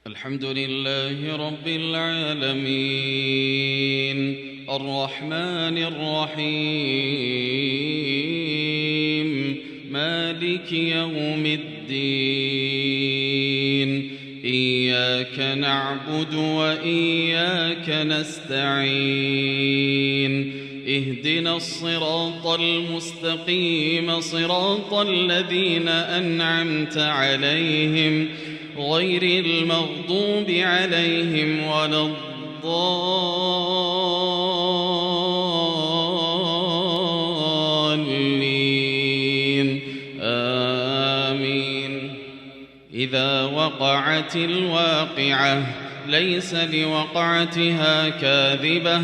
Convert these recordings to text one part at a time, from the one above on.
الحمد لله رب العالمين الرحمن الرحيم مالك يوم الدين إياك نعبد وإياك نستعين اهدنا الصراط المستقيم صراط الذين أنعمت عليهم غير المغضوب عليهم ولا الضالين آمين. إذا وقعت الواقعة ليس لوقعتها كاذبة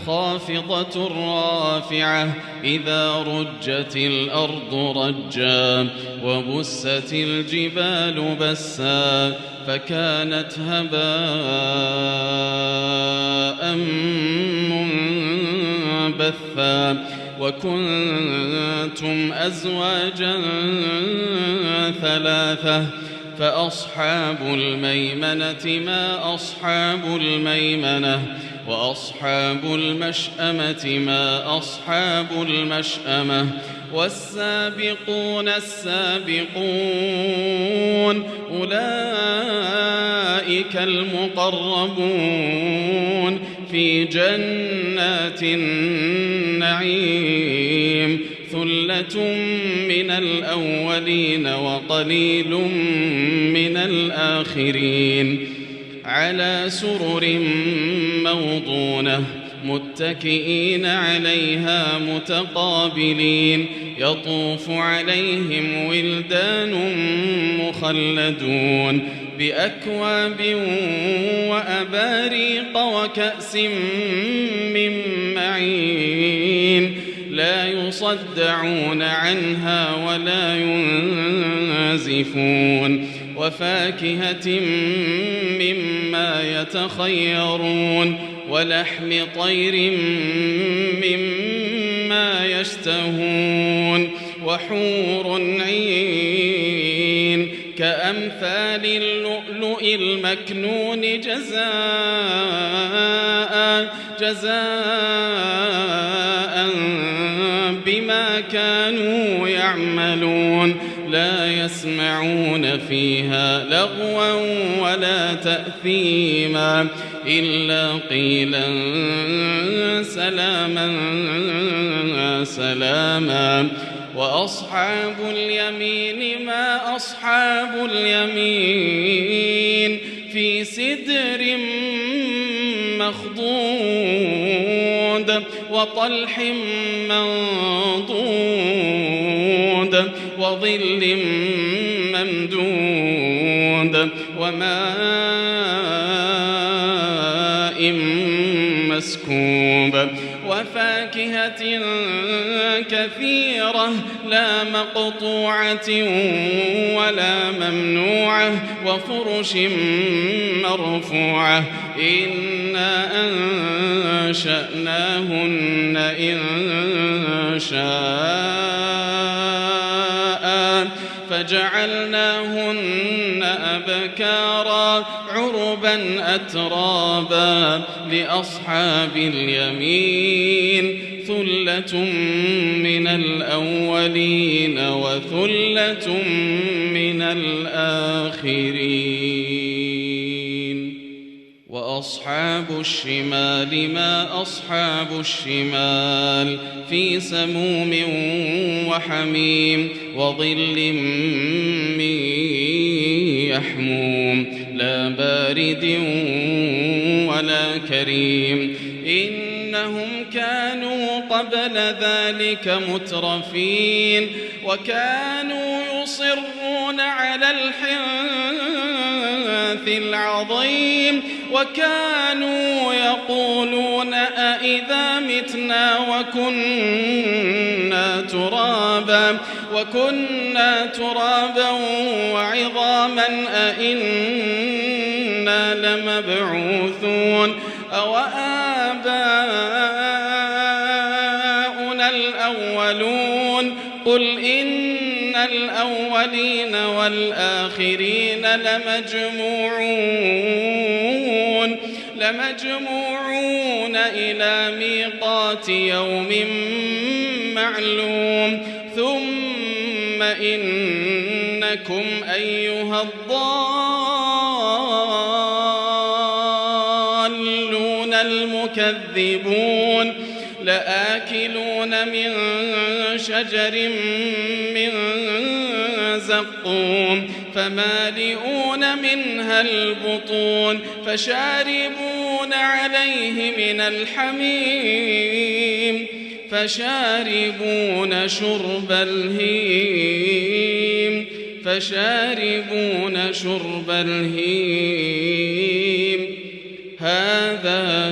خافضة رافعة إذا رجت الأرض رجا وبست الجبال بسا فكانت هباء منبثا وكنتم أزواجا ثلاثة فأصحاب الميمنة ما أصحاب الميمنة وأصحاب المشأمة ما أصحاب المشأمة والسابقون السابقون أولئك المقربون في جنات النعيم ثلة من الأولين وقليل من الآخرين على سرر موضونة متكئين عليها متقابلين يطوف عليهم ولدان مخلدون بأكواب وأباريق وكأس من معين لا يصدعون عنها ولا ينزفون وفاكهة مما يتخيرون ولحم طير مما يشتهون وحور عين كأمثال اللؤلؤ المكنون جزاء بما كانوا يعملون لا يسمعون فيها لغوا ولا تأثيما إلا قيلا سلاما سلاما وأصحاب اليمين ما أصحاب اليمين في سدر مخضود وطلح منضود وظل ممدود وماء مسكوب وفاكهة كثيرة لا مقطوعة ولا ممنوعة وفرش مرفوعة إنا أنشأناهن إن شاء فجعلناهن أبكارا عربا أترابا لأصحاب اليمين ثلة من الأولين وثلة من الآخرين وأصحاب الشمال ما أصحاب الشمال في سموم وحميم وظل من يحموم لا بارد ولا كريم إنهم كانوا قبل ذلك مترفين وكانوا يصرون على الحنث العظيم وكانوا يقولون أئذا متنا وكنا ترابا وعظاما أئنا لمبعوثون أو آباؤنا الأولون قل إن الأولين والآخرين لمجموعون لمجموعون إلى ميقات يوم معلوم ثم إنكم أيها الضالون المكذبون لآكلون من شجر من زقوم فمالئون منها البطون فشاربون عليه من الحميم فشاربون شرب الهيم هذا